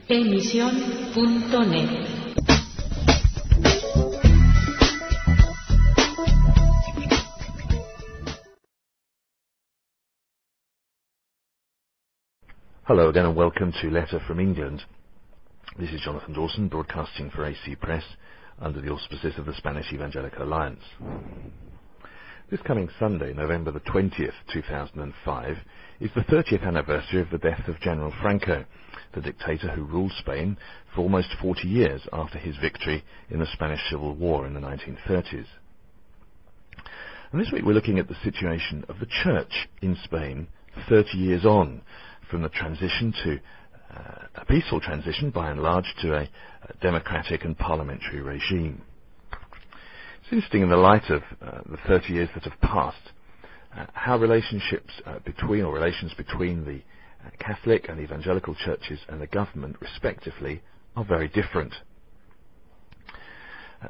Emisión.net. Hello again and welcome to Letter from England. This is Jonathan Dawson, broadcasting for AC Press under the auspices of the Spanish Evangelical Alliance. This coming Sunday, November the 20th, 2005, is the 30th anniversary of the death of General Franco, the dictator who ruled Spain for almost 40 years after his victory in the Spanish Civil War in the 1930s. And this week we're looking at the situation of the Church in Spain 30 years on, from the transition to a peaceful transition, by and large, to a democratic and parliamentary regime. It's interesting, in the light of the 30 years that have passed, how relations between the Catholic and evangelical churches and the government, respectively, are very different.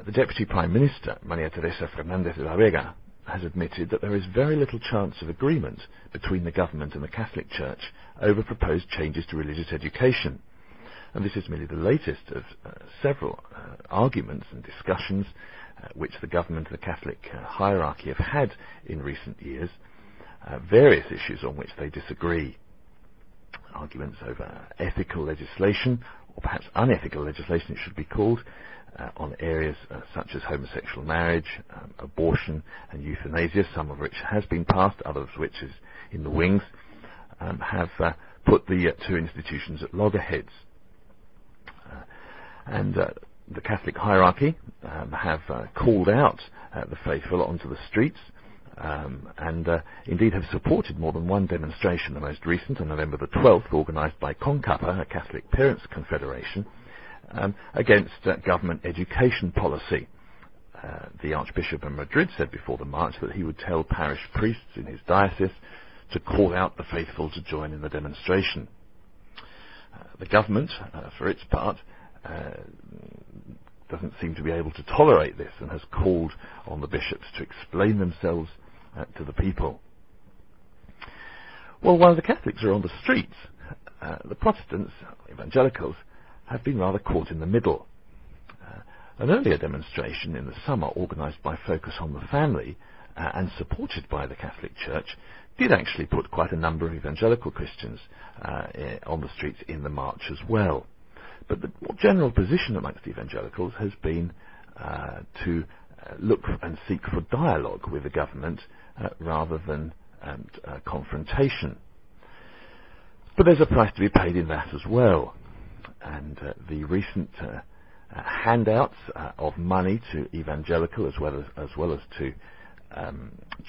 The Deputy Prime Minister, María Teresa Fernández de la Vega, has admitted that there is very little chance of agreement between the government and the Catholic Church over proposed changes to religious education. And this is merely the latest of several arguments and discussions which the government and the Catholic hierarchy have had in recent years, various issues on which they disagree. Arguments over ethical legislation, or perhaps unethical legislation it should be called, on areas such as homosexual marriage, abortion and euthanasia, some of which has been passed, others which is in the wings, have put the two institutions at loggerheads. The Catholic hierarchy have called out the faithful onto the streets, and indeed have supported more than one demonstration, the most recent on November the 12th, organised by CONCAPA, a Catholic Parents Confederation, against government education policy. The Archbishop of Madrid said before the march that he would tell parish priests in his diocese to call out the faithful to join in the demonstration. The government, for its part, doesn't seem to be able to tolerate this and has called on the bishops to explain themselves to the people. Well, while the Catholics are on the streets, the Protestants, evangelicals, have been rather caught in the middle. An earlier demonstration in the summer, organised by Focus on the Family and supported by the Catholic Church, did actually put quite a number of evangelical Christians on the streets in the march as well. But the general position amongst evangelicals has been to look and seek for dialogue with the government rather than confrontation. But there's a price to be paid in that as well. And the recent handouts of money to evangelical as well as to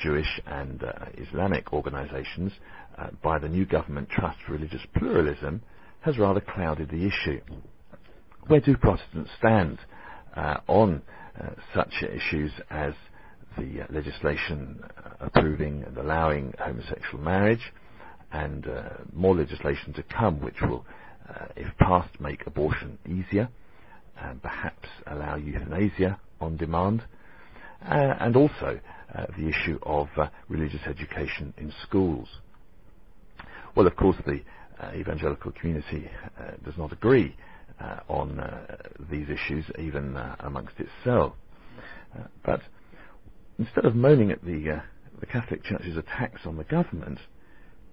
Jewish and Islamic organisations by the new government Trust for Religious Pluralism has rather clouded the issue. Where do Protestants stand on such issues as the legislation approving and allowing homosexual marriage, and more legislation to come which will, if passed, make abortion easier and perhaps allow euthanasia on demand, and also the issue of religious education in schools? Well, of course, the evangelical community does not agree on these issues, even amongst itself. But instead of moaning at the Catholic Church's attacks on the government,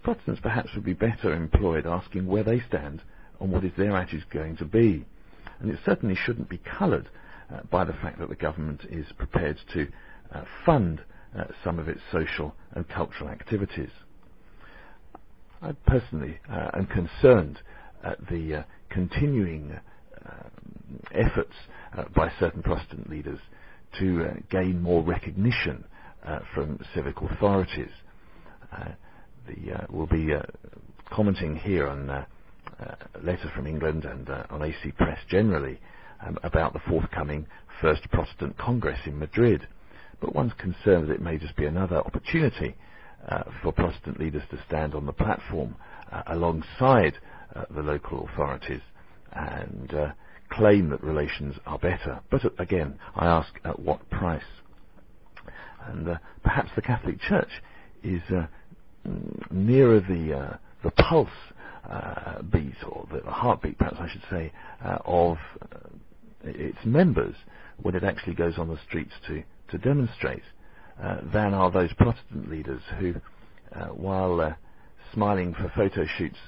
Protestants perhaps would be better employed asking where they stand on what is their attitude going to be. And it certainly shouldn't be coloured by the fact that the government is prepared to fund some of its social and cultural activities. I personally am concerned at the continuing efforts by certain Protestant leaders to gain more recognition from civic authorities. We'll be commenting here on a letter from England and on AC Press generally about the forthcoming First Protestant Congress in Madrid. But one's concerned that it may just be another opportunity for Protestant leaders to stand on the platform alongside the local authorities and claim that relations are better. But again, I ask, at what price? And perhaps the Catholic Church is nearer the pulse beat, or the heartbeat, perhaps I should say, of its members when it actually goes on the streets to demonstrate, than are those Protestant leaders who, while smiling for photo shoots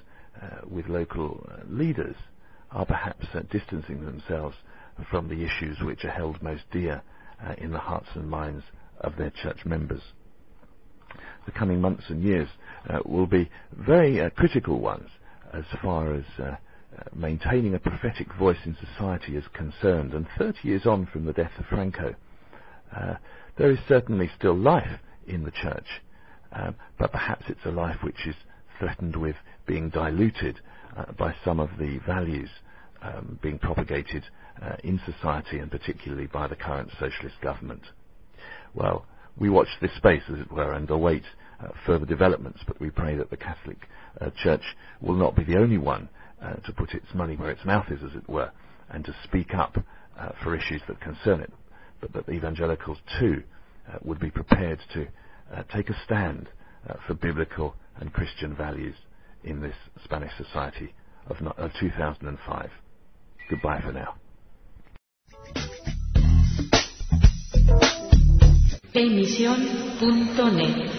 with local leaders, are perhaps distancing themselves from the issues which are held most dear in the hearts and minds of their church members. The coming months and years will be very critical ones as far as maintaining a prophetic voice in society is concerned. And 30 years on from the death of Franco, there is certainly still life in the church, but perhaps it's a life which is threatened with being diluted by some of the values being propagated in society, and particularly by the current socialist government. Well, we watch this space, as it were, and await further developments, but we pray that the Catholic Church will not be the only one to put its money where its mouth is, as it were, and to speak up for issues that concern it, but that the evangelicals too would be prepared to take a stand for biblical and Christian values in this Spanish society of 2005. Goodbye for now. Emisión.net